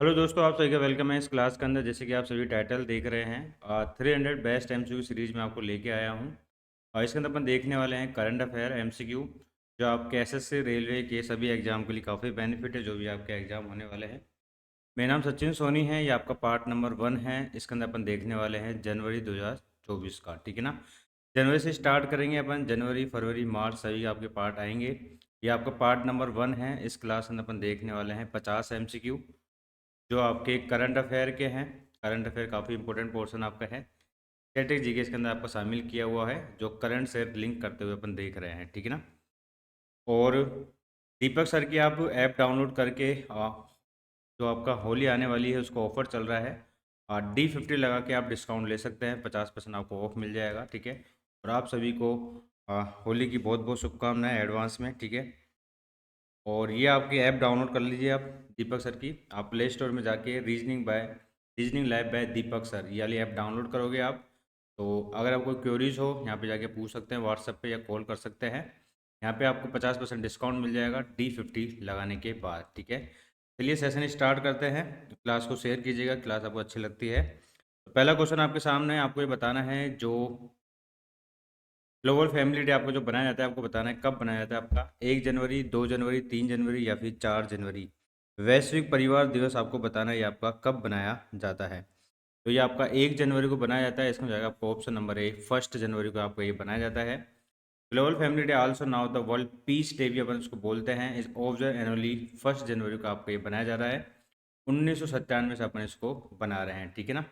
Hello दोस्तों, आप सभी का वेलकम है इस क्लास के अंदर। जैसे कि आप सभी टाइटल देख रहे हैं, 300 बेस्ट एमसीक्यू सीरीज में आपको लेके आया हूँ। और इसके अंदर अपन देखने वाले हैं करंट अफेयर एमसीक्यू, जो आपके एसएससी रेलवे के सभी एग्जाम के लिए काफ़ी बेनिफिट है, जो भी आपके एग्जाम होने वाले हैं। मेरा नाम सचिन सोनी है, ये आपका पार्ट नंबर 1 है। इसके अंदर अपन देखने वाले हैं जनवरी 2024 का, ठीक है ना। जनवरी से स्टार्ट करेंगे अपन, जनवरी फरवरी मार्च सभी आपके पार्ट आएंगे। ये आपका पार्ट नंबर 1 है। इस क्लास के अंदर अपन देखने वाले हैं 50 एमसीक्यू, जो आपके करंट अफेयर के हैं। करंट अफेयर काफ़ी इंपॉर्टेंट पोर्शन आपका है। स्टैटिक जीके इसके अंदर आपको शामिल किया हुआ है, जो करंट से लिंक करते हुए अपन देख रहे हैं, ठीक है ना। और दीपक सर की आप ऐप डाउनलोड करके जो आपका होली आने वाली है उसका ऑफर चल रहा है, D50 लगा के आप डिस्काउंट ले सकते हैं, 50% आपको ऑफ मिल जाएगा, ठीक है। और आप सभी को होली की बहुत बहुत शुभकामनाएं एडवांस में, ठीक है। और ये आपकी ऐप डाउनलोड कर लीजिए आप, दीपक सर की। आप प्ले स्टोर में जाके रीजनिंग लैब बाय दीपक सर ये वाली ऐप डाउनलोड करोगे आप। तो अगर आपको क्वेरीज हो यहाँ पे जाके पूछ सकते हैं, व्हाट्सएप पे या कॉल कर सकते हैं। यहाँ पे आपको 50% डिस्काउंट मिल जाएगा D50 लगाने के बाद, ठीक है। चलिए सेशन स्टार्ट करते हैं। क्लास को शेयर कीजिएगा, क्लास आपको अच्छी लगती है। तो पहला क्वेश्चन आपके सामने है, आपको ये बताना है जो ग्लोबल फैमिली डे आपको जो बनाया जाता है, आपको बताना है कब बनाया जाता है। आपका 1 जनवरी, 2 जनवरी, 3 जनवरी या फिर 4 जनवरी। वैश्विक परिवार दिवस आपको बताना है ये आपका कब बनाया जाता है। तो ये आपका 1 जनवरी को बनाया जाता है। इसमें जाएगा आपको ऑप्शन नंबर ए, 1 जनवरी को आपको ये बनाया जाता है। Global family day also now the world peace day भी अपन उसको बोलते हैं, इस ऑब्जर्व एनुअली 1 जनवरी को आपको ये बनाया जा रहा है। 1997 से अपन इसको बना रहे हैं, ठीक है ना।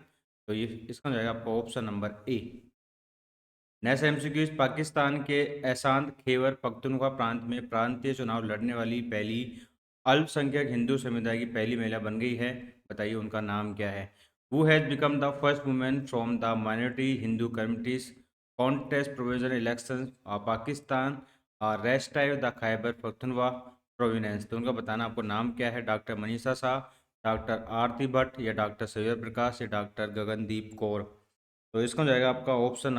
तो ये इसका जाएगा आपका option number A. Next MCQ, Pakistan के एसांत खैबर पख्तूनख्वा प्रांत में प्रांतीय चुनाव लड़ने वाली पहली अल्पसंख्यक हिंदू समुदाय की पहली महिला बन गई है। बताइए उनका नाम क्या है। Who has become the first women from the minority Hindu communities contest provisional election Pakistan rest the Khyber Pakhtunkhwa provenance. तो उनका बताना आपको नाम क्या है। डॉक्टर मनीषा शाह, डॉक्टर आरती भट्ट या डॉक्टर सैयद प्रकाश या डॉक्टर गगनदीप कौर। तो इसका हो जाएगा आपका ऑप्शन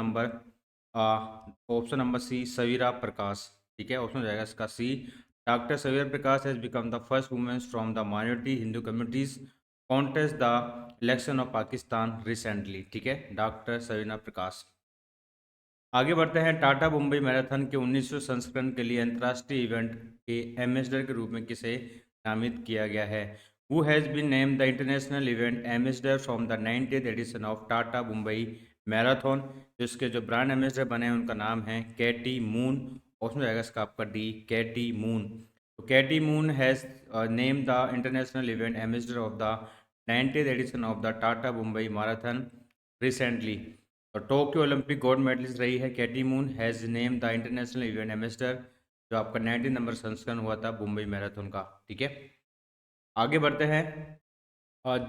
नंबर सी, सवीरा प्रकाश, ठीक है। ऑप्शन हो जाएगा इसका C. Doctor Saveera Prakash has become the first womens from the minority Hindu communities contest the election of Pakistan recently, ठीक है, डॉक्टर सवीना प्रकाश। आगे बढ़ते हैं। टाटा मुंबई मैराथन के 19वें संस्करण के लिए अंतर्राष्ट्रीय इवेंट के एम्बेसडर के रूप में किसे नामित किया गया है। Who has been named the international event ambassador from the 90th edition of Tata Mumbai marathon. तो इसके जो ब्रांड एम्बेसडर बने हैं उनका नाम है कैटी मून। उसमें जाएगा इसका आपका डी, कैटी मून। तो Katie Moon has name the international event ambassador of the 90th edition of the Tata Mumbai marathon recently. और टोक्यो ओलंपिक गोल्ड मेडलिस्ट रही है Katie Moon, has name the international event ambassador, जो आपका 19 number संस्करण हुआ था Mumbai marathon का, ठीक है। आगे बढ़ते हैं।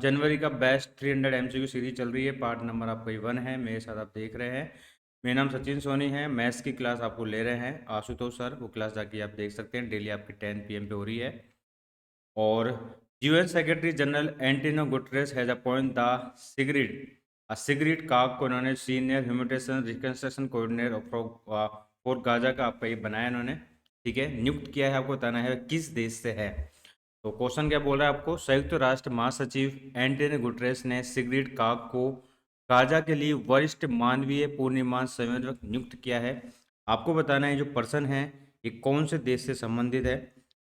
जनवरी का बेस्ट 300 एमसीक्यू सीरीज चल रही है, पार्ट नंबर आपका 1 है, मेरे साथ आप देख रहे हैं। मेरा नाम सचिन सोनी है। मैथ्स की क्लास आपको ले रहे हैं आशुतोष सर, वो क्लास जाके आप देख सकते हैं, डेली आपकी 10 PM पे हो रही है। और UN secretary general Antonio Guterres has appoint the Sigrid Kaag को इन्होंने senior humanitarian reconstruction coordinator for Gaza का आपका ये बनाया इन्होंने, ठीक है, नियुक्त किया है। आपको बताना है किस देश से है। तो क्वेश्चन क्या बोल रहा है आपको। संयुक्त राष्ट्र महासचिव एंटोनियो गुटरेस ने सिगरेट काक को गाजा के लिए वरिष्ठ मानवीय पूर्णिमा संयोजक नियुक्त किया है। आपको बताना है जो पर्सन है ये कौन से देश से संबंधित है।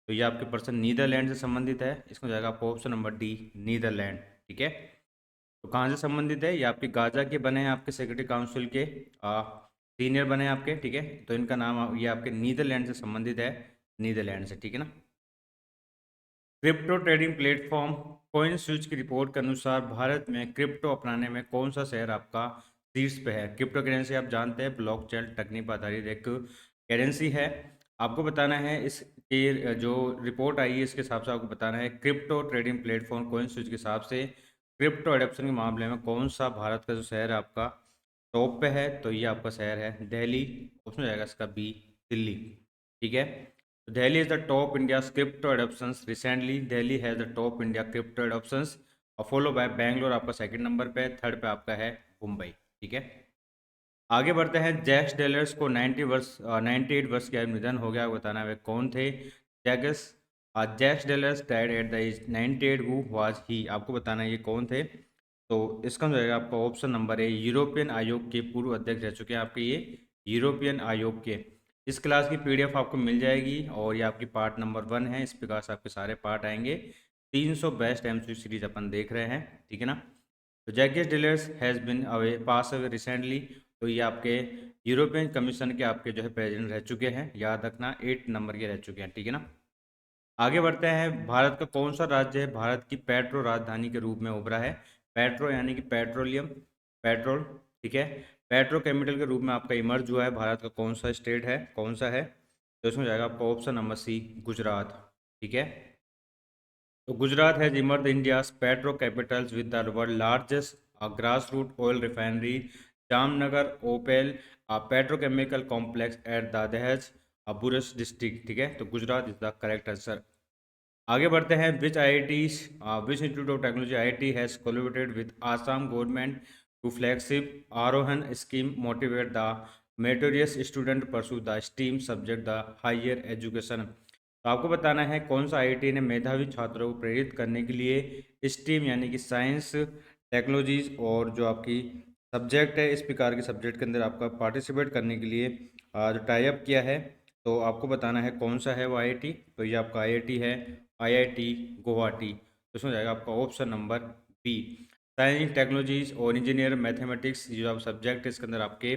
तो ये आपके पर्सन नीदरलैंड से संबंधित है। इसमें जाएगा आपको ऑप्शन नंबर डी, नीदरलैंड, ठीक है। तो कहाँ से संबंधित है, ये आपके गाजा के बने हैं, आपके सेक्रेटरी काउंसिल के सीनियर बने हैं आपके, ठीक है। तो इनका नाम ये आपके नीदरलैंड से संबंधित है, नीदरलैंड से, ठीक है ना। क्रिप्टो ट्रेडिंग प्लेटफॉर्म कॉइनस्विच की रिपोर्ट के अनुसार भारत में क्रिप्टो अपनाने में कौन सा शहर आपका शीर्ष पे है। क्रिप्टो करेंसी आप जानते हैं ब्लॉकचेन तकनीक पर आधारित एक करेंसी है। आपको बताना है इसके जो रिपोर्ट आई है इसके हिसाब से आपको बताना है क्रिप्टो ट्रेडिंग प्लेटफॉर्म कॉइनस्विच के हिसाब से क्रिप्टो एडॉप्शन के मामले में कौन सा भारत का जो शहर है आपका टॉप पे है। तो ये आपका शहर है दिल्ली। उसमें जाएगा इसका बी, दिल्ली, ठीक है। Delhi is the top India's crypto adoptions. Recently, Delhi has the top India crypto adoptions और फॉलो बाय बैंगलोर आपका सेकंड नंबर पे, थर्ड पे आपका है मुंबई, ठीक है। आगे बढ़ते हैं। जैक्स डेलर्स को 98 वर्ष की आयु में निधन हो गया, बताना है वे कौन थे। Jacques Jacques Delors died at the age 98, who was he? आपको बताना है ये कौन थे। तो इसका जो है आपका ऑप्शन नंबर है, यूरोपियन आयोग के पूर्व अध्यक्ष रह चुके हैं आपके ये यूरोपियन आयोग के। इस क्लास की पीडीएफ आपको मिल जाएगी और ये आपकी पार्ट नंबर 1 है। इस प्रकार से आपके सारे पार्ट आएंगे। 300 बेस्ट एमसीक्यू सीरीज अपन देख रहे हैं, ठीक है ना। तो Jacques dealers has been away pass away recently. तो ये आपके यूरोपियन कमीशन के आपके जो है प्रेसिडेंट रह चुके हैं, याद रखना 8 नंबर के रह चुके हैं, ठीक है ना। आगे बढ़ते हैं, भारत का कौन सा राज्य है भारत की पेट्रो राजधानी के रूप में उभरा है? पेट्रो यानी कि पेट्रोलियम, पेट्रोल, ठीक है। पेट्रो केमिकल के रूप में आपका इमर्ज हुआ है, भारत का कौन सा स्टेट है, कौन सा है? तो इसमें जाएगा आपका ऑप्शन नंबर सी, गुजरात, ठीक है। तो Gujarat has emerge India's petro capitals with the world largest grass root oil refinery Jamnagar OPaL petrochemical complex at the Dahej Bharuch district, ठीक है। तो Gujarat is the correct answer. आगे बढ़ते हैं, which I I T which institute of technology I I T has collaborated with Assam government to flagship Arohan scheme motivate the meritorious student pursue the STEM subject the higher education. तो आपको बताना है कौन सा IIT ने मेधावी छात्रों को प्रेरित करने के लिए स्टीम यानी कि साइंस टेक्नोलॉजीज और जो आपकी सब्जेक्ट है इस प्रकार के सब्जेक्ट के अंदर आपका पार्टिसिपेट करने के लिए जो टाई अप किया है। तो आपको बताना है कौन सा है वो आईआईटी। तो ये आपका आईआईटी है आईआईटी गुवाहाटी। तो इसमें जाएगा आपका option number B. Science technologies और इंजीनियर मैथमेटिक्स जो आप सब्जेक्ट है इसके अंदर आपके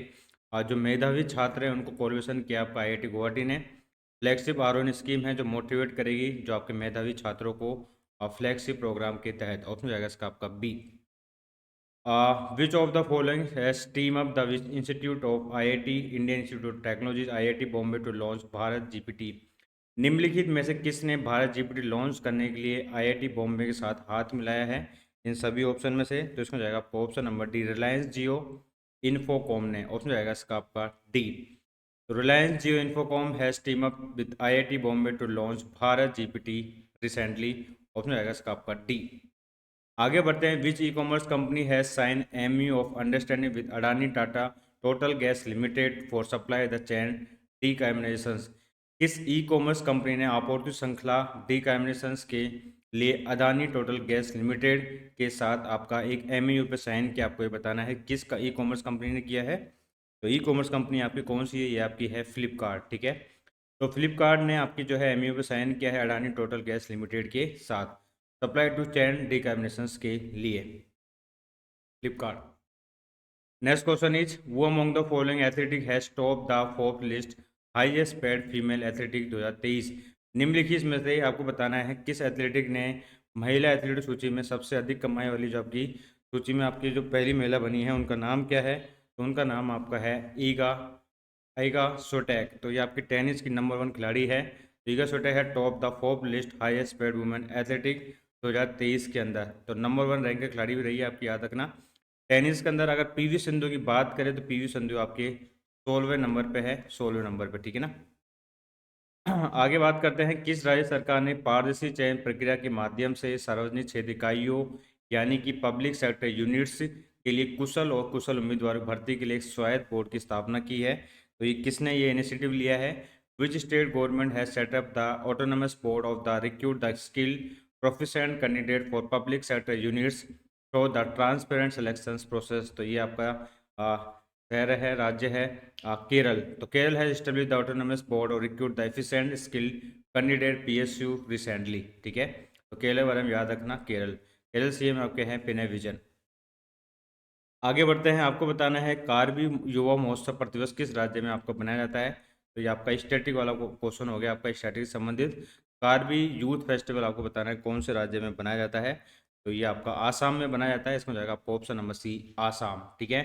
जो मेधावी छात्र हैं उनको कोलैबोरेशन किया आपका आईआईटी गुवाहाटी ने। फ्लैगशिप आरोहण स्कीम है जो मोटिवेट करेगी जो आपके मेधावी छात्रों को फ्लैगशिप प्रोग्राम के तहत। ऑप्शन जाएगा इसका आपका B. Which of the following has team up the institute of IIT Indian institute of technology IIT Bombay to launch Bharat GPT? निम्नलिखित में से किसने भारत जीपीटी लॉन्च करने के लिए आईआईटी बॉम्बे के साथ हाथ मिलाया है इन सभी ऑप्शन में से? तो इसमें जाएगा आपका option number D, Reliance Jio Infocomm ने। ऑप्शन जाएगा इसका आपका डी। तो Reliance Jio Infocomm has team up with IIT Bombay to launch Bharat GPT recently. Option जाएगा इसका आपका डी। आगे बढ़ते हैं, which e commerce company has sign MoU of understanding with Adani Tata Total Gas Limited for supply the chain decarbonisation? किस e commerce company ने आपूर्ति श्रृंखला डीकार्बोनाइजेशन के लिए अदानी टोटल गैस लिमिटेड के साथ आपका एक एमयू पे साइन किया? आपको ये बताना है किसका ई कॉमर्स कंपनी ने किया है। तो ई कॉमर्स कंपनी आपकी कौन सी है? ये आपकी है फ्लिपकार्ट, ठीक है। तो फ्लिपकार्ट ने आपकी जो है एमयू पे साइन किया है अडानी टोटल गैस लिमिटेड के साथ सप्लाई टू चैन डिकार्बोनेशन के लिए, फ्लिपकार्ट। नेक्स्ट क्वेश्चन इज, वो among the following athletic has top the fourth list highest paid female athletic 2023? निम्नलिखित में से आपको बताना है किस एथलेटिक ने महिला एथलीट सूची में सबसे अधिक कमाई वाली जो आपकी सूची में आपकी जो पहली महिला बनी है उनका नाम क्या है? तो उनका नाम आपका है ईगा ईगा स्विटेक। तो ये आपकी टेनिस की नंबर 1 खिलाड़ी है। तो ईगा स्विटेक है top the fourth list highest paid women athletic 2023 के अंदर। तो नंबर 1 रैंक की खिलाड़ी भी रही है आपकी, याद रखना। टेनिस के अंदर अगर पीवी सिंधु की बात करें तो पीवी सिंधु आपके 16वें नंबर पे है, 16वें नंबर पे, ठीक है ना। आगे बात करते हैं, किस राज्य सरकार ने पारदर्शी चयन प्रक्रिया के माध्यम से सार्वजनिक क्षेत्र इकाइयों यानी कि पब्लिक सेक्टर यूनिट्स के लिए कुशल और कुशल उम्मीदवारों की भर्ती के लिए एक स्वायत्त बोर्ड की स्थापना की है? तो ये किसने ये इनिशिएटिव लिया है? Which state government has set up the autonomous board of the recruit the skilled proficient candidate for public sector units through the transparent selection process? तो ये आपका शहर है, राज्य है केरल। तो Kerala has establish the autonomous board और recruit the efficient skilled candidate PSU recently, ठीक है। तो केरल के बारे में याद रखना, केरल। केरल सीएम आपके हैं पिनय विजयन। आगे बढ़ते हैं, आपको बताना है कारबी युवा महोत्सव प्रतिवर्ष किस राज्य में आपको बनाया जाता है? तो ये आपका स्टैटिक वाला क्वेश्चन हो गया, आपका स्टैटिक से संबंधित। कारबी यूथ फेस्टिवल आपको बताना है कौन से राज्य में बनाया जाता है? तो ये आपका आसाम में बनाया जाता है। इसमें जाएगा आपका ऑप्शन नंबर सी, आसाम, ठीक है।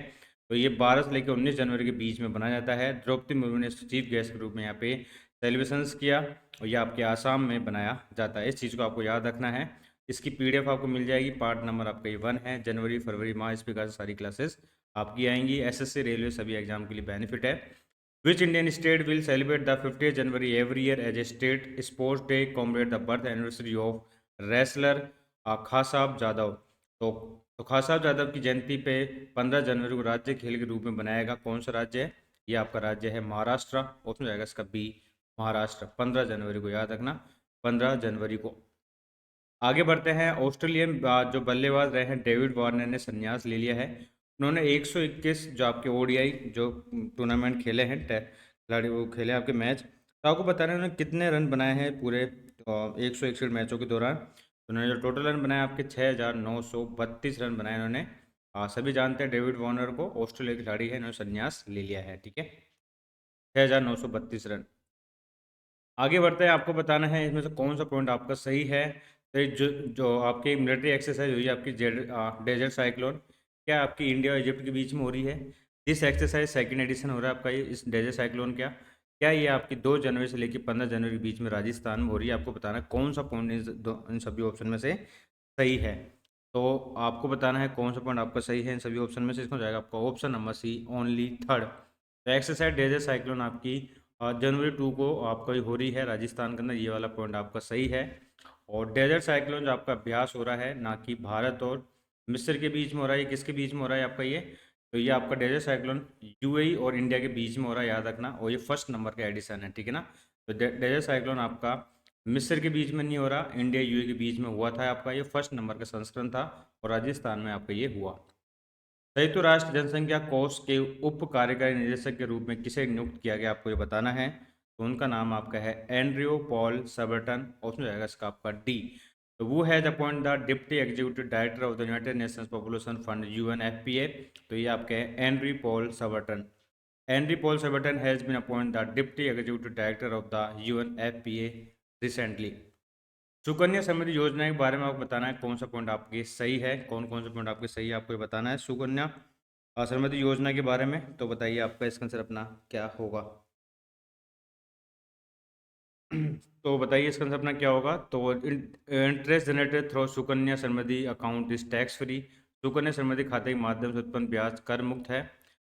तो ये 12 से लेकर 19 जनवरी के बीच में बनाया जाता है। द्रौपदी मुर्मू ने चीफ गेस्ट के रूप में यहाँ पे सेलिब्रेशंस किया और ये आपके आसाम में बनाया जाता है। इस चीज़ को आपको याद रखना है। इसकी पीडीएफ आपको मिल जाएगी, पार्ट नंबर आपका ये 1 है। जनवरी फरवरी माह इस प्रकार से सारी क्लासेस आपकी आएंगी। एसएससी रेलवे सभी एग्जाम के लिए बेनिफिट है। Which Indian state will celebrate the 50 January every year as a state sports day commemorate the birth anniversary of wrestler Khashaba Jadhav? तो खासाब जादव की जयंती पे 15 जनवरी को राज्य खेल के रूप में बनाएगा। कौन सा राज्य है? ये आपका राज्य है महाराष्ट्र। उसमें जाएगा इसका बी, महाराष्ट्र। 15 जनवरी को याद रखना 15 जनवरी को। आगे बढ़ते हैं। ऑस्ट्रेलियन जो बल्लेबाज रहे हैं डेविड वार्नर ने संन्यास ले लिया है। उन्होंने 121 जो आपके ओडीआई जो टूर्नामेंट खेले हैं, खिलाड़ी वो खेले आपके मैच, तो आपको बताना है उन्होंने कितने रन बनाए हैं पूरे 161 मैचों के दौरान। तो उन्होंने जो टोटल रन बनाए आपके 6,932 रन बनाए उन्होंने। सभी जानते हैं डेविड वार्नर को, ऑस्ट्रेलिया के खिलाड़ी है, इन्होंने संन्यास ले लिया है, ठीक है। 6,932 रन। आगे बढ़ते हैं। आपको बताना है इसमें से कौन सा पॉइंट आपका सही है। तो ये जो जो आपकी मिलिट्री एक्सरसाइज हुई है आपकी डेजर्ट साइक्लोन, क्या आपकी इंडिया और इजिप्ट के बीच में हो रही है। दिस एक्सरसाइज सेकंड एडिशन हो रहा है आपका ये इस डेजर्ट साइक्लोन क्या क्या ये आपकी 2 जनवरी से लेकर 15 जनवरी के बीच में राजस्थान में हो रही है। आपको बताना है कौन सा पॉइंट इन सभी ऑप्शन में से सही है। तो आपको बताना है कौन सा पॉइंट आपका सही है इन सभी ऑप्शन में से। इसमें हो जाएगा आपका option number C, only third. तो एक्सरसाइज डेजर्ट साइक्लोन आपकी जनवरी 2 को आपका हो रही है राजस्थान के अंदर, ये वाला पॉइंट आपका सही है। और डेजर्ट साइक्लोन जो आपका अभ्यास हो रहा है ना कि भारत और मिस्र के बीच में हो रहा है, ये किसके बीच में हो रहा है आपका ये, तो ये आपका डेजर्ट साइक्लोन यूएई और इंडिया के बीच में हो रहा है, याद रखना। और ये फर्स्ट नंबर का एडिशन है, ठीक है ना। तो डेजर्ट साइक्लोन आपका मिस्र के बीच में नहीं हो रहा, इंडिया यूएई के बीच में हुआ था आपका, ये फर्स्ट नंबर का संस्करण था और राजस्थान में आपका ये हुआ। संयुक्त राष्ट्र जनसंख्या कोष के उप कार्यकारी निदेशक के रूप में किसे नियुक्त किया गया, आपको ये बताना है। तो उनका नाम आपका है एंड्रयू पॉल सबर्टन, ऑप्शन जाएगा इसका आपका डी। तो वो है appoint the deputy executive director of the United Nations population fund UNFPA. तो ये आपके हैं Andrew Paul Saberton. Andrew Paul Saberton has been appoint the deputy executive director of the UNFPA recently. Sukanya Samriddhi Yojana के बारे में आपको बताना है कौन सा पॉइंट आपके सही है, कौन कौन सा पॉइंट आपके सही है, आपको ये बताना है सुकन्या समृद्धि योजना के बारे में। तो बताइए आपका इसका आंसर अपना क्या होगा। तो बताइए इसका आंसर अपना क्या होगा। तो interest generated through Sukanya Samriddhi account is tax free. Sukanya Samriddhi खाते के माध्यम से उत्पन्न ब्याज कर मुक्त है।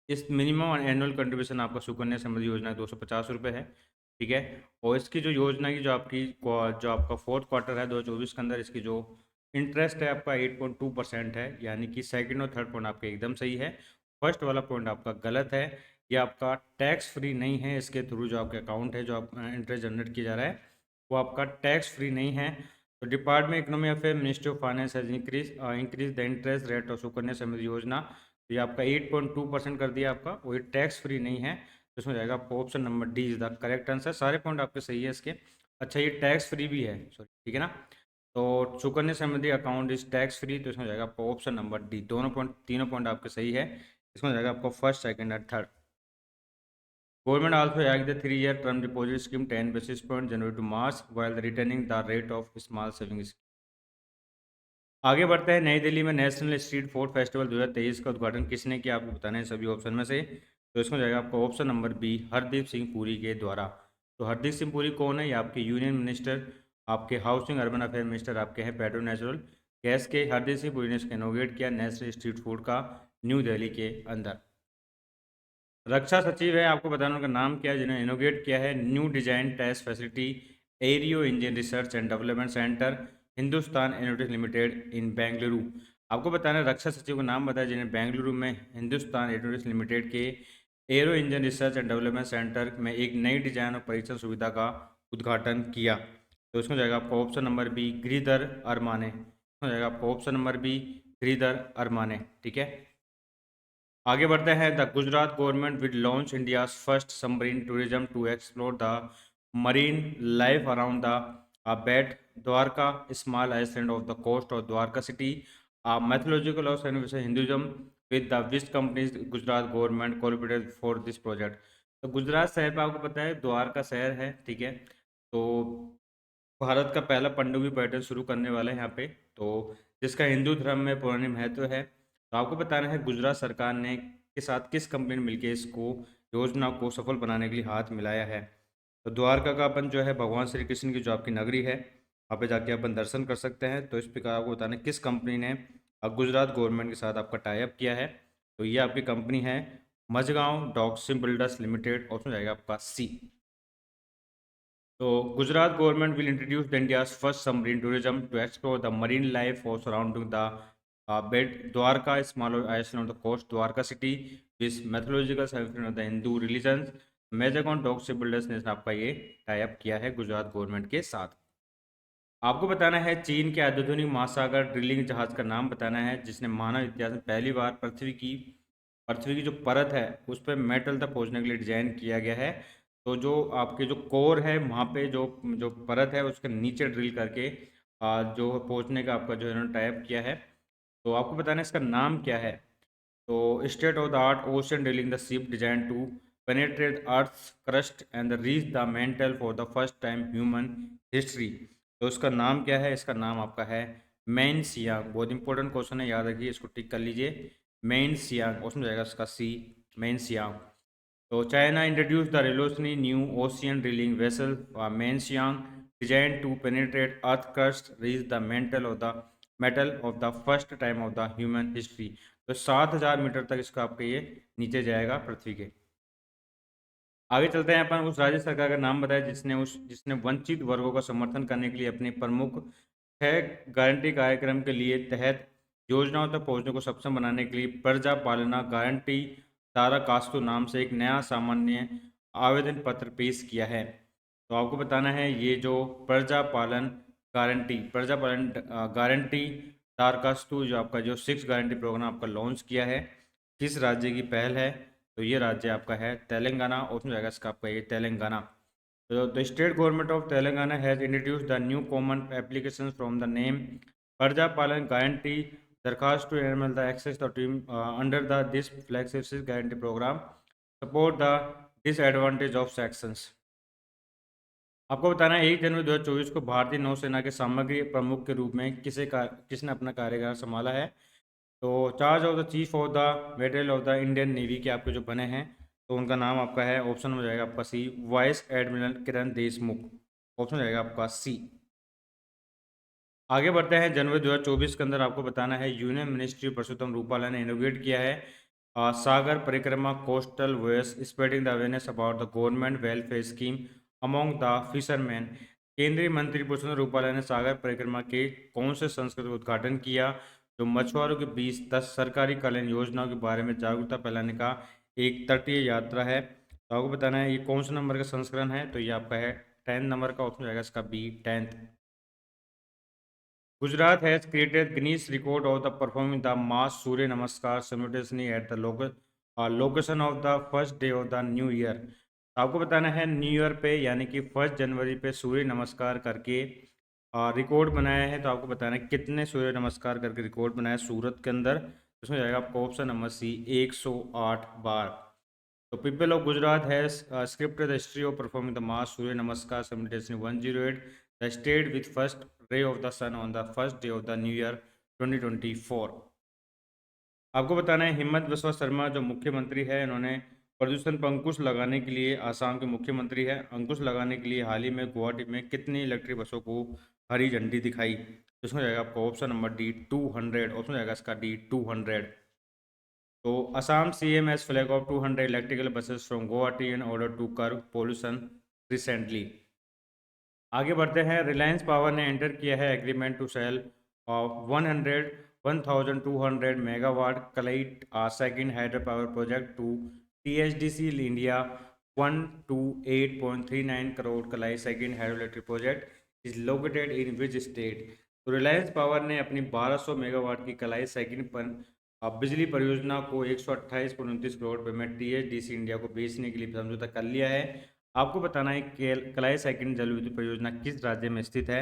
इस मिनिमम एनुअल कंट्रीब्यूशन आपका सुकन्या समृद्धि योजना 250 रुपये है, ठीक है। और इसकी जो योजना की जो आपका फोर्थ क्वार्टर है 2024 के अंदर, इसकी जो इंटरेस्ट है आपका 8.2% है, यानी कि सेकंड और थर्ड पॉइंट आपके एकदम सही है। फर्स्ट वाला पॉइंट आपका गलत है, ये आपका टैक्स फ्री नहीं है। इसके थ्रू जो आपके अकाउंट है जो आप इंटरेस्ट जनरेट किया जा रहा है वो आपका टैक्स फ्री नहीं है। तो department economy affair ministry of finance has increase the interest rate of Sukanya Samriddhi Yojana. तो ये आपका 8.2% कर दिया आपका, वो ये टैक्स फ्री नहीं है। तो इसमें जाएगा आपका option number D is the correct answer. सारे पॉइंट आपके सही है इसके। अच्छा ये टैक्स फ्री भी है, सॉरी, ठीक है ना। तो Sukanya Samriddhi account is tax free, तो इसमें जाएगा आपका ऑप्शन नंबर डी। दोनों पॉइंट तीनों पॉइंट आपके सही है। इसमें जाएगा आपका फर्स्ट सेकंड और third. Government also egged the 3-year term deposit scheme 10 basis point January to March while retaining the rate of small savings. आगे बढ़ते हैं। नई दिल्ली में नेशनल स्ट्रीट फूड फेस्टिवल 2023 का उद्घाटन किसने किया, आपको बताना है सभी ऑप्शन में से। तो इसमें जाएगा आपका option number B, Hardeep Singh Puri के द्वारा। तो हरदीप सिंह पुरी कौन है, ये आपके यूनियन मिनिस्टर, आपके हाउसिंग अर्बन अफेयर मिनिस्टर आपके हैं पेट्रो नेचुरल गैस के। हरदीप सिंह पुरी ने इसका इनोवेट किया नेशनल स्ट्रीट फूड का न्यू दिल्ली के अंदर। रक्षा सचिव है, आपको बताना उनका नाम क्या है जिन्होंने इनोग्रेट किया है new design test facility aero engine research and development centre Hindustan Aeronautics Limited in Bengaluru. आपको बताना है रक्षा सचिव का नाम बताया जिन्हें बेंगलुरु में हिंदुस्तान एरोनॉटिक्स लिमिटेड के arrow engine research and development centre में एक नई डिजाइन और परीक्षण सुविधा का उद्घाटन किया। तो इसमें जाएगा आपका option number B, Giridhar Aramane. इसमें जाएगा आपका option number B, Giridhar Aramane, ठीक है। आगे बढ़ते हैं। The Gujarat government will launch India first submarine tourism to explore the marine life around the Bet Dwarka small island of the coast of Dwarka city mythological और Hinduism with the which companies Gujarat government collaborated for this project. तो गुजरात शहर पे आपको पता है द्वारका शहर है, ठीक है। तो भारत का पहला पनडुब्बी पर्यटन शुरू करने वाले हैं यहाँ पे, तो जिसका हिंदू धर्म में पुरानी महत्व है। तो आपको बताना है गुजरात सरकार ने के साथ किस कंपनी ने मिलकर इसको योजना को सफल बनाने के लिए हाथ मिलाया है। तो द्वारका का अपन जो है भगवान श्री कृष्ण की जो आपकी नगरी है, वहाँ पे जाके अपन दर्शन कर सकते हैं। तो इस प्रकार आपको बताना है किस कंपनी ने गुजरात गवर्नमेंट के साथ आपका टाई अप किया है। तो ये आपकी कंपनी है Mazagon dock ship builders limited, option जाएगा आपका सी। तो Gujarat government will introduce the India's first submarine tourism to explore the marine life और surrounding the Bet Dwarka small island of the coast Dwarka city with mythological science of the Hindu religion. Mazagon dock ship builders ने आपका ये tie up किया है Gujarat government के साथ। आपको बताना है चीन के आधुनिक महासागर ड्रिलिंग जहाज का नाम बताना है जिसने मानव इतिहास में पहली बार पृथ्वी की जो परत है उस पर मेटल तक पहुंचने के लिए डिजाइन किया गया है। तो जो आपके जो कोर है वहाँ पे जो जो परत है उसके नीचे ड्रिल करके जो पहुंचने का आपका जो इन्होंने टाइप किया है। तो आपको बताना है इसका नाम क्या है। तो state of the art ocean drilling the ship design to penetrate Earth's crust and reach the mantle for the first time human history। तो इसका नाम क्या है, इसका नाम आपका है मेन सियांग। बहुत इंपॉर्टेंट क्वेश्चन है, याद रखिए, इसको टिक कर लीजिए। मेन सियांग ऑप्शन हो जाएगा इसका सी, मेन सियांग। तो China introduce the revolutionary new ocean drilling vessel Meng Xiang design to penetrate earth crust reach the metal of the first time of the human history. तो 7,000 मीटर तक इसका आपके ये नीचे जाएगा पृथ्वी के। आगे चलते हैं अपन, उस राज्य सरकार का नाम बताया जिसने वंचित वर्गों का समर्थन करने के लिए अपने प्रमुख 6 गारंटी कार्यक्रम के लिए तहत योजनाओं तक पहुंचने को सक्षम बनाने के लिए प्रजा पालना गारंटी दाराकास्तु नाम से एक नया सामान्य आवेदन पत्र पेश किया है। तो आपको बताना है ये जो प्रजा पालन गारंटी दाराकास्तु जो आपका जो 6 गारंटी प्रोग्राम आपका लॉन्च किया है, किस राज्य की पहल है। तो ये राज्य आपका है तेलंगाना, ऑप्शन जाएगा इसका आपका ये तेलंगाना। तो the state government of Telangana has introduce the new common application from the name Praja Palana guarantee दरखास्त to animal the access the team under the this flagship guarantee programme support the disadvantage of sections. आपको बताना है 1 जनवरी 2024 को भारतीय नौसेना के सामग्री प्रमुख के रूप में किसने अपना कार्यभार संभाला है। तो charge of the chief of the material of the Indian navy के आपके जो बने हैं, तो उनका नाम आपका है, ऑप्शन हो जाएगा आपका सी, vice admiral Kiran Deshmukh, option हो जाएगा आपका सी। आगे बढ़ते हैं, जनवरी 2024 के अंदर आपको बताना है यूनियन मिनिस्ट्री परसोत्तम रूपाला ने इनोवेट किया है सागर परिक्रमा coastal voice spreading the awareness about the government welfare scheme among the fisherman. केंद्रीय मंत्री परसोत्तम रूपाला ने सागर परिक्रमा के कौन से संस्कृत का उद्घाटन किया जो मछुआरों के बीच 10 सरकारी कल्याण योजनाओं के बारे में जागरूकता फैलाने का एक तटीय यात्रा है। तो आपको बताना है ये कौन सा नंबर का संस्करण है, तो ये आपका है 10 नंबर का, ऑप्शन जाएगा इसका B, 10th। Gujarat has created Guinness record of the performing the mass Surya Namaskar simultaneously at the location of the first day of the new year। आपको बताना है न्यू ईयर पे यानी कि 1 जनवरी पे सूर्य नमस्कार करके रिकॉर्ड बनाया है। तो आपको बताना है कितने सूर्य नमस्कार करके रिकॉर्ड बनाया सूरत के अंदर, उसमें जाएगा आपका ऑप्शन नंबर सी, 108 बार। तो people of Gujarat has scripted the history of performing the mass Surya Namaskar simultaneously 108 the state with first ray of the sun on the first day of the new year 2024। आपको बताना है हिमंत बिस्वा शर्मा जो मुख्यमंत्री है, इन्होंने प्रदूषण पर अंकुश लगाने के लिए, आसाम के मुख्यमंत्री है, अंकुश लगाने के लिए हाल ही में गुवाहाटी में कितनी इलेक्ट्रिक बसों को हरी झंडी दिखाई। तो इसमें जाएगा आपका ऑप्शन नंबर डी, 200, ऑप्शन जाएगा इसका डी, 200। तो Assam CM has flag of 200 electrical buses from Guwahati in order to curb pollution recently। आगे बढ़ते हैं, रिलायंस पावर ने एंटर किया है agreement to sell 1200 megawatt Kalai second hydro power project to THDC India 128.39 crore Kalai second hydro electric project is located in which state. तो Reliance power ने अपनी 1200 megawatt की कलाई सेकेंड पर बिजली परियोजना को 128.29 करोड़ रुपये में THDC इंडिया को बेचने के लिए समझौता कर लिया है। आपको बताना है कलाई सेकंड जल विद्युत परियोजना किस राज्य में स्थित है।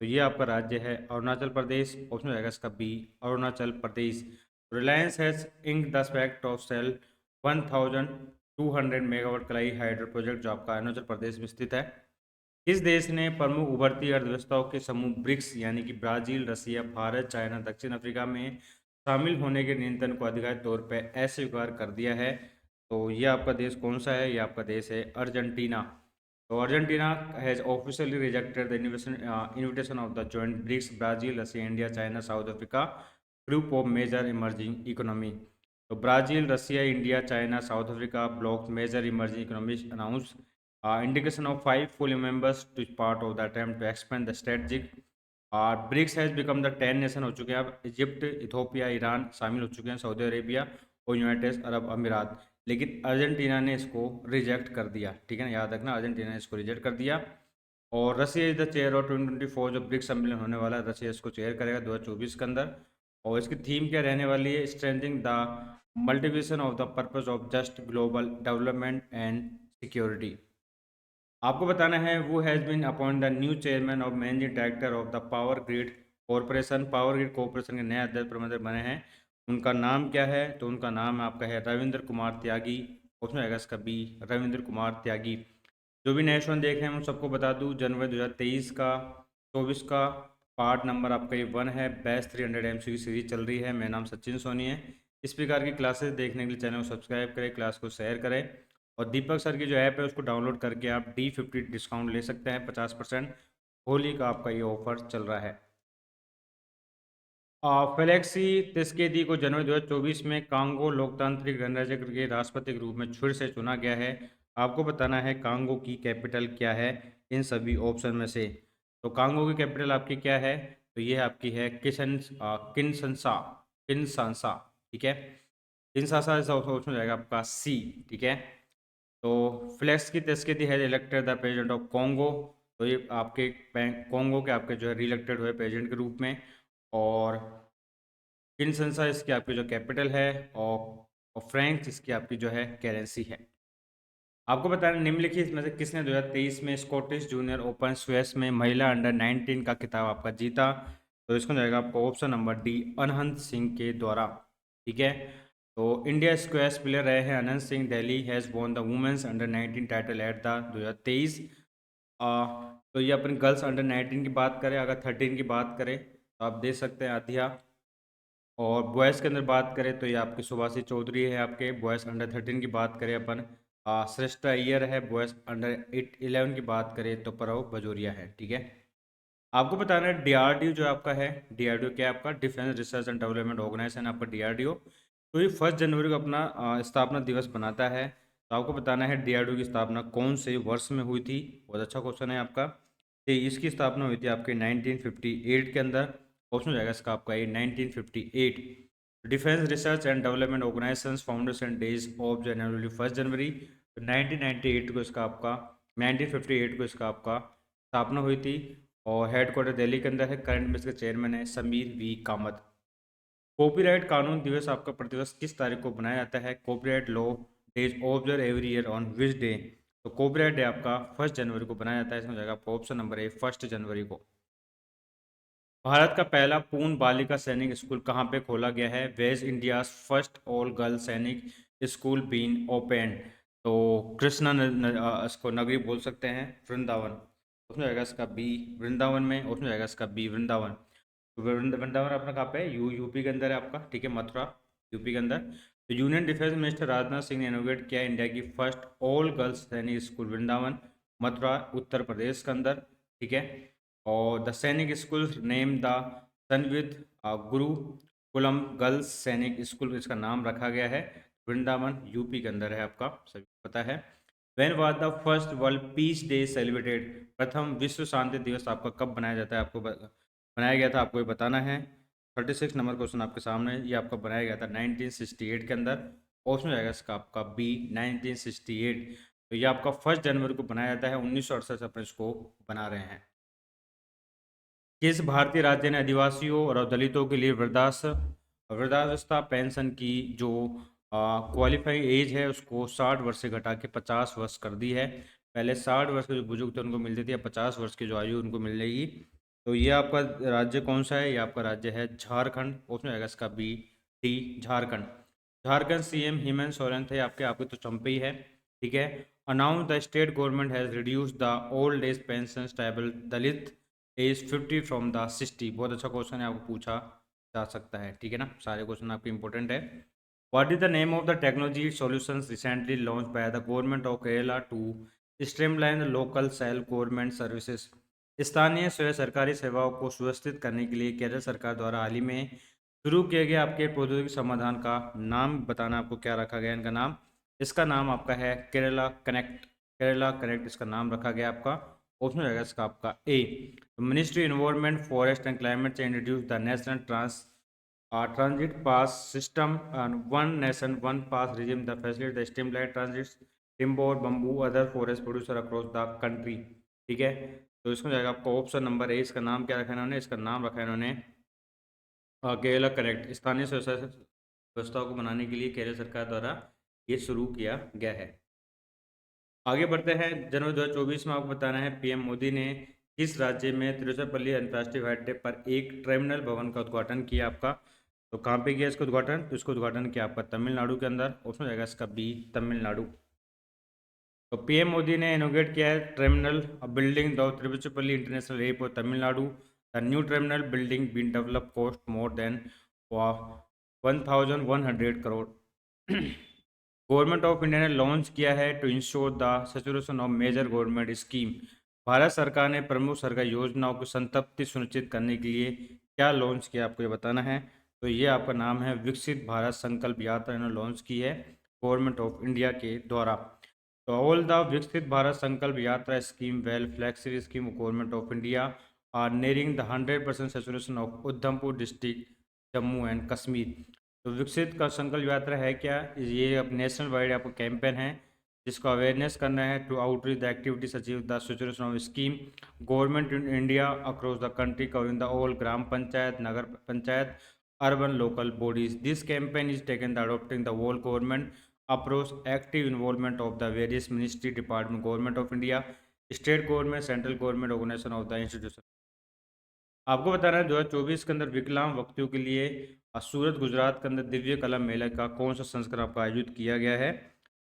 तो ये आपका राज्य है अरुणाचल प्रदेश, ऑप्शन रहेगा इसका B, Arunachal Pradesh. Reliance has ink the spec of sale 1200 megawatt Kalai hydro project जो आपका अरुणाचल प्रदेश में स्थित है। किस देश ने प्रमुख उभरती अर्थव्यवस्थाओं के समूह ब्रिक्स यानी कि ब्राजील, रसिया, भारत, चाइना, दक्षिण अफ्रीका में शामिल होने के नियंत्रण को आधिकारिक तौर पर अस्वीकार कर दिया है। तो ये आपका देश कौन सा है, ये आपका देश है अर्जेंटीना। तो Argentina has officially rejected the invitation of the joint BRICS Brazil, Russia, India, China, South Africa group of major emerging economy. तो Brazil, Russia, India, China, South Africa bloc major emerging economies announce indication of 5 full members to part of the attempt to expand the strategic BRICS has become the 10 nation हो चुके हैं। अब Egypt, Ethiopia, Iran शामिल हो चुके हैं, Saudi Arabia और United Arab अमीरात, लेकिन अर्जेंटीना ने इसको रिजेक्ट कर दिया। ठीक है ना, याद रखना अर्जेंटीना ने इसको रिजेक्ट कर दिया। और Russia is the chair of 2024 जो ब्रिक्स सम्मेलन होने वाला है, रसिया इसको चेयर करेगा 2024 के अंदर। और इसकी थीम क्या रहने वाली है? Strengthening the multivision of the purpose of just global development and security. आपको बताना है वो has been appoint the new chairman of managing director of the power grid corporation. Power grid corporation के नए अध्यक्ष प्रबंधक बने हैं, उनका नाम क्या है? तो उनका नाम आपका है रविंद्र कुमार त्यागी। उसमें आएगा इसका बी, रविंद्र कुमार त्यागी। जो भी नए क्वेश्चन देख रहे हैं उन सबको बता दूं, जनवरी 2023 का 24 का पार्ट नंबर आपका ये 1 है। बैच 300 MCQ की सीरीज चल रही है। मेरा नाम सचिन सोनी है। इस प्रकार की क्लासेस देखने के लिए चैनल को सब्सक्राइब करें, क्लास को शेयर करें, और दीपक सर की जो ऐप है उसको डाउनलोड करके आप D50 डिस्काउंट ले सकते हैं 50%। होली का आपका ये ऑफर चल रहा है। फेलेक्सी त्स्केदी को जनवरी 2024 में कांगो लोकतांत्रिक गणराज्य के राष्ट्रपति के रूप में फिर से चुना गया है। आपको बताना है कांगो की कैपिटल क्या है इन सभी ऑप्शन में से। तो कांगो की कैपिटल आपकी क्या है? तो ये आपकी है किनशसा। किनशासा, ठीक है। किनशासा इस ऑप्शन जाएगा आपका सी, ठीक है। तो फ्लेक्स की तस्कीदी है elected the president of Congo. तो ये आपके कॉन्गो के आपके जो है रिलेक्टेड हुए प्रेसिडेंट के रूप में। और किनशसा इसकी आपकी जो कैपिटल है, और फ्रैंक इसकी आपकी जो है करेंसी है। आपको बताना निम्नलिखित इसमें से किसने 2023 में स्कॉटिश जूनियर ओपन स्क्वैश में महिला अंडर 19 का खिताब आपका जीता? तो इसको जाएगा आपको ऑप्शन नंबर डी, अनहंत सिंह के द्वारा, ठीक है। तो इंडिया स्क्वैश प्लेयर रहे हैं Anant Singh. Delhi has won the womens under 19 title at the 2023। तो ये अपन गर्ल्स अंडर 19 की बात करें, अगर 13 की बात करें तो आप देख सकते हैं आधिया। और बॉयज़ के अंदर बात करें तो ये आपके सुभाषी चौधरी है। आपके बॉयज़ अंडर 13 की बात करें अपन, श्रेष्ठा अय्यर है। बॉयज़ अंडर 11 की बात करें तो परव बजोरिया है, ठीक है। आपको बताना है डीआरडीओ जो आपका है, डीआरडीओ क्या है आपका? Defence research and development organisation आपका डीआरडीओ। तो ये 1 जनवरी को अपना स्थापना दिवस बनाता है। तो आपको बताना है डीआरडीओ की स्थापना कौन से वर्ष में हुई थी? बहुत अच्छा क्वेश्चन है आपका। तो इसकी स्थापना हुई थी आपके 1958 के अंदर। ऑप्शन हो जाएगा इसका आपका ये 1958। Defence research and development organisation foundation days of January 1 January. तो 1998 को इसका आपका 1958 को इसका आपका स्थापना हुई थी। और हेडक्वार्टर दिल्ली के अंदर है। करंट में इसके चेयरमैन है समीर वी कामत। कॉपीराइट कानून दिवस आपका प्रतिवर्ष किस तारीख को बनाया जाता है? Copyright law days observe every year on which day? तो कॉपीराइट डे आपका 1 जनवरी को बनाया जाता है। इसमें हो जाएगा आपका ऑप्शन नंबर ए, 1 जनवरी को। भारत का पहला पूर्ण बालिका सैनिक स्कूल कहाँ पे खोला गया है? Where's India first all girl Sainik school been open. तो कृष्णा इसको नगरी बोल सकते हैं, वृंदावन। उसमें जाएगा इसका बी, वृंदावन में। उसमें जाएगा इसका बी, वृंदावन। तो वृंदावन अपना कहाँ पे है? यूपी के अंदर है आपका, ठीक है, मथुरा यूपी के अंदर। तो union defence minister Rajnath Singh ने इनोवेट किया इंडिया की first all girls Sainik school Vrindavan, Mathura Uttar Pradesh के अंदर, ठीक है। और the Sainik school name the Samvid Gurukulam girls Sainik school, इसका नाम रखा गया है। वृंदावन यूपी के अंदर है आपका, सभी को पता है। When was the first world peace day celebrated? प्रथम विश्व शांति दिवस आपका कब बनाया जाता है? आपको बनाया गया था, आपको ये बताना है। 36 नंबर क्वेश्चन आपके सामने है। ये आपका बनाया गया था 1968 के अंदर। ऑप्शन जाएगा इसका आपका बी, 1968। तो ये आपका 1 जनवरी को बनाया जाता है। 1968 से अपन इसको बना रहे हैं। किस भारतीय राज्य ने आदिवासियों और दलितों के लिए वृद्धावस्था पेंशन की जो क्वालिफाइंग एज है उसको 60 वर्ष से घटा के 50 वर्ष कर दी है? पहले 60 वर्ष के जो बुजुर्ग थे उनको मिलती थी, अब 50 वर्ष की जो आयु उनको मिल जाएगी। तो ये आपका राज्य कौन सा है? ये आपका राज्य है झारखंड। उसमें आएगा इसका B, D, Jharkhand. Jharkhand CM Hemant Soren थे आपके, आपके तो चंपे ही है, ठीक है। Announce the state government has reduce the old age pension stable Dalit age 50 from the 60। बहुत अच्छा क्वेश्चन है, आपको पूछा जा सकता है, ठीक है ना। सारे क्वेश्चन आपके इंपॉर्टेंट है। What is the name of the technology solutions recently launch by the government of Kerala to streamline local self government services? स्थानीय स्वयं सरकारी सेवाओं को सुव्यवस्थित करने के लिए केरल सरकार द्वारा हाल ही में शुरू किए गए आपके प्रौद्योगिकी समाधान का नाम बताना, आपको क्या रखा गया इनका नाम? इसका नाम आपका है केरला कनेक्ट। केरला कनेक्ट इसका नाम रखा गया आपका। ऑप्शन रहेगा इसका आपका A. Ministry environment forest and climate change introduce the national transit pass system one nation one pass regime the facility the streamline transit timber bamboo other forest producer across the country, ठीक है। तो इसमें जाएगा आपका option number A. इसका नाम क्या रखा है इन्होंने? इसका नाम रखा है इन्होंने केरला कनेक्ट। स्थानीय व्यवस्थाओं को बनाने के लिए केरल सरकार द्वारा ये शुरू किया गया है। आगे बढ़ते हैं। जनवरी 2024 में आपको बताना है पीएम मोदी ने किस राज्य में तिरुचिरापल्ली अंतर्राष्ट्रीय हवाई अड्डे पर एक टर्मिनल भवन का उद्घाटन किया आपका? तो कहाँ पे किया इसका उद्घाटन? तो इसको उद्घाटन किया आपका तमिलनाडु के अंदर। उसमें जाएगा इसका बी, तमिलनाडु। तो पीएम मोदी ने इनोग्रेट किया है terminal building the Tiruchirappalli international airport Tamil Nadu. The new terminal building been develop cost more than 1100 crore. Government of India ने लॉन्च किया है to ensure the saturation of major government scheme. Bharat सरकार ने प्रमुख सरकारी योजनाओं की संतृप्ति सुनिश्चित करने के लिए क्या लॉन्च किया, आपको ये बताना है। तो ये आपका नाम है विकसित भारत संकल्प यात्रा, इन्होंने लॉन्च की है गवर्नमेंट ऑफ इंडिया के द्वारा। तो ऑल द विकसित Bharat Sankalp Yatra scheme well flexible scheme government of India are nearing the 100% saturation of Udhampur district Jammu and Kashmir. तो विकसित का संकल्प यात्रा है क्या? ये अब नेशनल वाइड आपको कैंपेन है जिसको अवेयरनेस करना है to outreach the activities achieve the situation of scheme government in India across the country covering the all gram panchayat, nagar panchayat, urban local bodies. This campaign is taken the adopting the whole government approach active involvement of the various ministry department government of India, state government, central government organisation of the institution. आपको बताना है 2024 के अंदर विकलांग व्यक्तियों के लिए सूरत गुजरात के अंदर दिव्य कला मेला का कौन सा संस्करण आपका आयोजित किया गया है?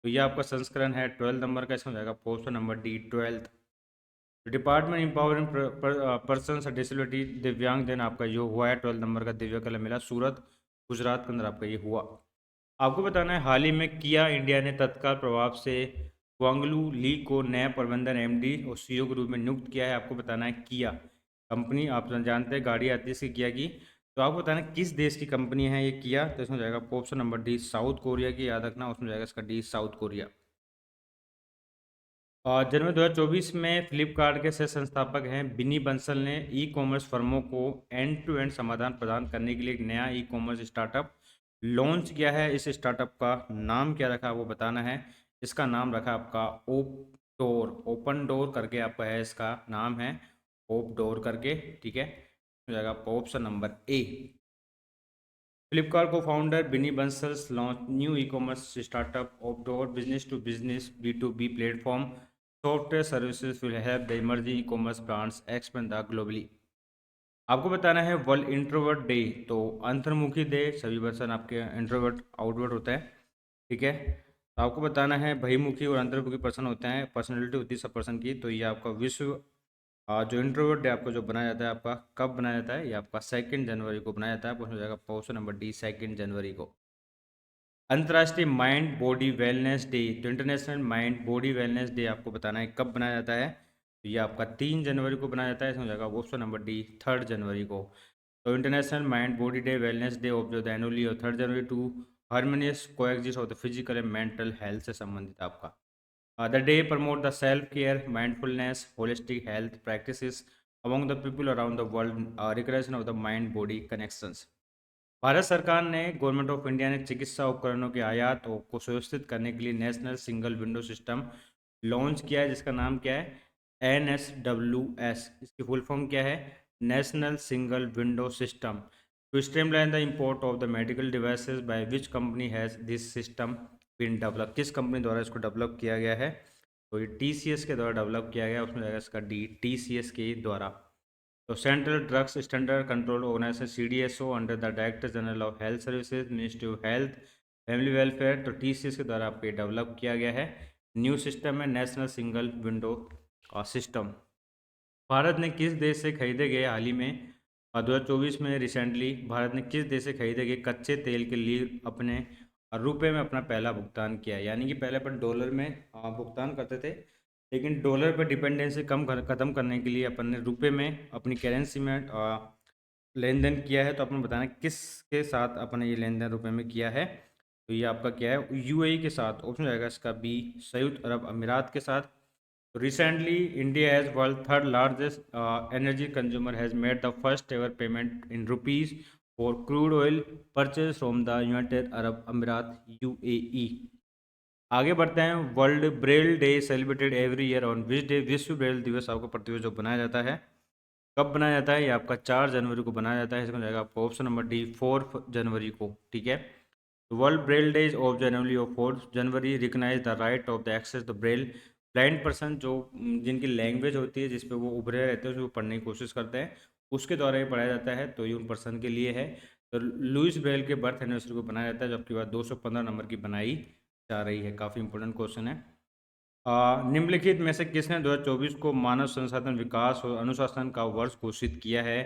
तो ये आपका संस्करण है 12 नंबर का। इसमें हो जाएगा option number D, 12th। Department empowering person disability दिव्यांग दिन आपका जो हुआ है 12 नंबर का दिव्य कला मेला सूरत गुजरात के अंदर आपका ये हुआ। आपको बताना है हाल ही में किया इंडिया ने तत्काल प्रभाव से वांगलू ली को नया प्रबंधन एमडी और सीईओ के रूप में नियुक्त किया है। आपको बताना है किया कंपनी, आप जानते हैं गाड़ी आती है इसकी किया की। तो आपको बताना है किस देश की कंपनी है ये किया? तो इसमें जाएगा option number D, south Korea की, याद रखना। उसमें जाएगा इसका डी, साउथ कोरिया। और जनवरी 2024 में फ्लिपकार्ट के सह संस्थापक हैं बिनी बंसल ने ई कॉमर्स फर्मों को एंड टू एंड समाधान प्रदान करने के लिए एक नया ई कॉमर्स स्टार्टअप लॉन्च किया है। इस स्टार्टअप का नाम क्या रखा है वो बताना है। इसका नाम रखा है आपका ओप डोर, ओपन डोर करके आपका है, इसका नाम है ओप डोर करके, ठीक है। हो जाएगा आपका option number A. Flipkart co founder Binny Bansal's launch new e commerce startup of door business to business B2B platform software services will help the emerging e commerce brands expand the globally. आपको बताना है वर्ल्ड इंट्रोवर्ट डे। तो अंतर्मुखी day, सभी person आपके introvert outward होता है, ठीक है। तो आपको बताना है बहिमुखी और अंतर्मुखी पर्सन होते हैं, पर्सनैलिटी होती है सब पर्सन की। तो ये आपका विश्व जो इंट्रोवर्ट डे आपको जो बनाया जाता है, आपका कब बनाया जाता है? ये आपका 2 जनवरी को बनाया जाता है। उसमें जाएगा ऑप्शन नंबर डी, 2 जनवरी को। अंतर्राष्ट्रीय माइंड बॉडी वेलनेस डे, तो international mind body wellness day आपको बताना है कब बनाया जाता है? तो ये आपका 3 जनवरी को बनाया जाता है। इसमें जाएगा ऑप्शन नंबर डी, 3 जनवरी को। तो international mind body day wellness day observe annually और 3 January to harmonious coexist of the physical and mental health से संबंधित आपका the day promote the self-care, mindfulness, holistic health practices among the people around the world, recreation of the mind-body connections। Bharat सरकार ने government of India ने चिकित्सा उपकरणों के आयात को सुव्यवस्थित करने के लिए national single window system launch किया है, जिसका नाम क्या है? NSWS। इसकी फुल फॉर्म क्या है? National single window system to streamline the import of the medical devices by which company has this system been develop. किस कंपनी द्वारा इसको डेवलप किया गया है? तो ये TCS के द्वारा डेवलप किया गया, उसमें जाएगा इसका डी, TCS के द्वारा। तो central drugs standard control organisation CDSO under the director general of health services, ministry of health family welfare, तो TCS के द्वारा आपको डेवलप किया गया है। न्यू सिस्टम है national single window system. Bharat ने किस देश से खरीदे गए हाल ही में 2024 में रिसेंटली भारत ने किस देश से खरीदे गए कच्चे तेल के लिए अपने रुपए में अपना पहला भुगतान किया? यानी कि पहले अपन डॉलर में भुगतान करते थे, लेकिन डॉलर पर डिपेंडेंसी ख़त्म करने के लिए अपन ने रुपए में अपनी करेंसी में लेन देन किया है। तो अपन बताना किसके साथ अपने ये लेन देन रुपये में किया है? तो ये आपका क्या है? UAE के साथ। ऑप्शन जाएगा इसका बी, संयुक्त अरब अमीरात के साथ। Recently, India as world third largest energy consumer has made the first ever payment in rupees for crude oil purchased from the United Arab Emirates UAE। आगे बढ़ते हैं। World Braille day celebrated every year on which day? विश्व Braille दिवस आपको प्रतिवर्ष जो बनाया जाता है, कब बनाया जाता है? ये आपका 4 जनवरी को बनाया जाता है। इसमें जाएगा आपका ऑप्शन नंबर डी 4 जनवरी को। ठीक है, world Braille day is of January of 4 January recognise the right of the access the Braille. Blind person जो जिनकी लैंग्वेज होती है जिसपे वो उभरे रहते हैं, उसको पढ़ने की कोशिश करते हैं, उसके द्वारा ये पढ़ाया जाता है, तो ये उन पर्सन के लिए है। तो लुइस ब्रेल के बर्थ एनिवर्सरी को बनाया जाता है, जबकि बात 215 नंबर की बनाई जा रही है। काफ़ी इंपॉर्टेंट क्वेश्चन है। निम्नलिखित में से किसने 2024 को मानव संसाधन विकास और अनुशासन का वर्ष घोषित किया है?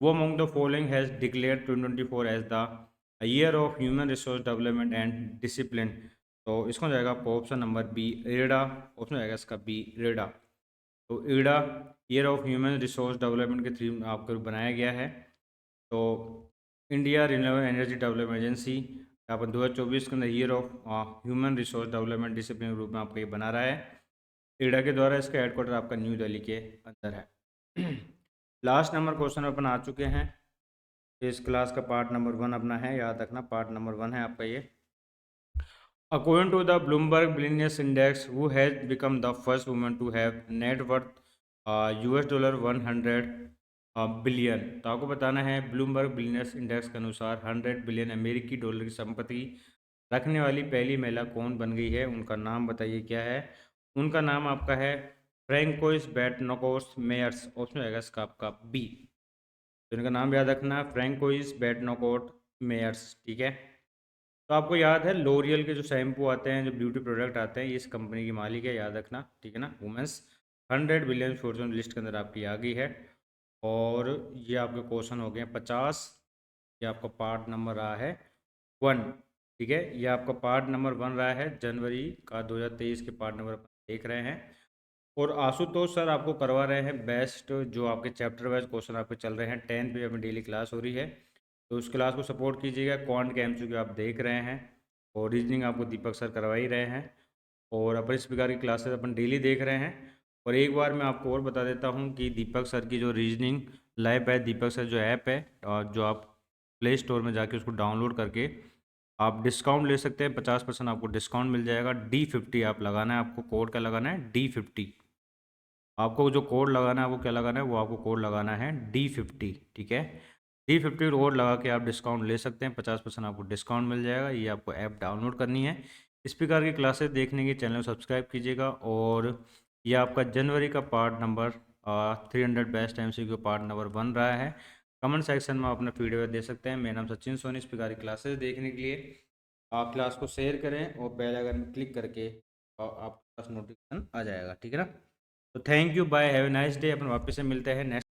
वो among the following has declare 2024 as the year of human resource development and discipline. तो इसको जाएगा आपको option number B IREDA. Option जाएगा इसका बी रेडा। तो IREDA year of human resource development के थ्रू आपको बनाया गया है। तो India renewable energy development agency यहाँ पर 2024 के अंदर year of human resource development discipline के रूप में आपको ये बना रहा है ईडा के द्वारा। इसका हेडक्वार्टर आपका न्यू दिल्ली के अंदर है। लास्ट नंबर क्वेश्चन अपन आ चुके हैं। इस क्लास का पार्ट नंबर 1 अपना है, याद रखना पार्ट नंबर 1 है आपका ये। According to the Bloomberg Billionaires Index, who has become the first woman to have net worth US dollar 100 billion? तो आपको बताना है ब्लूमबर्ग बिलियनर्स इंडेक्स के अनुसार 100 बिलियन अमेरिकी डॉलर की संपत्ति रखने वाली पहली महिला कौन बन गई है? उनका नाम बताइए क्या है? उनका नाम आपका है फ्रैंकोइस बेटनोकोस मेयर्स। ऑप्शन आएगा इसका आपका बी। तो इनका नाम याद रखना है फ्रैंकोइस बेटनोकोट मेयर्स। ठीक है, तो आपको याद है लोरियल के जो शैम्पू आते हैं, जो ब्यूटी प्रोडक्ट आते हैं, ये इस कंपनी की मालिक है, याद रखना। ठीक है ना, वुमेंस 100 बिलियन फॉर्चून लिस्ट के अंदर आपकी आ गई है। और ये आपके क्वेश्चन हो गए 50। ये आपका पार्ट नंबर रहा है 1। ठीक है, ये आपका पार्ट नंबर 1 रहा है जनवरी का 2023 के पार्ट नंबर देख रहे हैं। और आशुतोष सर आपको करवा रहे हैं बेस्ट, जो आपके चैप्टर वाइज क्वेश्चन आपके चल रहे हैं। 10th पे अपनी डेली क्लास हो रही है, तो उस क्लास को सपोर्ट कीजिएगा। क्वांट के एमसीक्यू आप देख रहे हैं और रीजनिंग आपको दीपक सर करवा ही रहे हैं, और अपन इस प्रकार की क्लासेस अपन डेली देख रहे हैं। और एक बार मैं आपको और बता देता हूँ कि दीपक सर की जो रीजनिंग लाइव है, दीपक सर जो ऐप है, और जो आप प्ले स्टोर में जाके उसको डाउनलोड करके आप डिस्काउंट ले सकते हैं। 50% आपको डिस्काउंट मिल जाएगा। D50 आप लगाना है, आपको कोड का लगाना है D50। आपको जो कोड लगाना है वो क्या लगाना है? वो आपको कोड लगाना है D50। ठीक है, D50 कोड लगा के आप डिस्काउंट ले सकते हैं। 50% आपको डिस्काउंट मिल जाएगा। ये आपको ऐप डाउनलोड करनी है। इस प्रकार की क्लासेस देखने के चैनल को सब्सक्राइब कीजिएगा। और ये आपका जनवरी का part number 300 best MCQ part number 1 रहा है। कमेंट सेक्शन में आप अपना फीडबैक दे सकते हैं। मेरा नाम सचिन सोनी। इस प्रकार की क्लासेस देखने के लिए आप क्लास को शेयर करें और बेल आइकन में क्लिक करके आपके पास नोटिफिकेशन आ जाएगा। ठीक है ना, तो thank you, bye, have a nice day. अपन वापस से मिलते हैं नेक्स्ट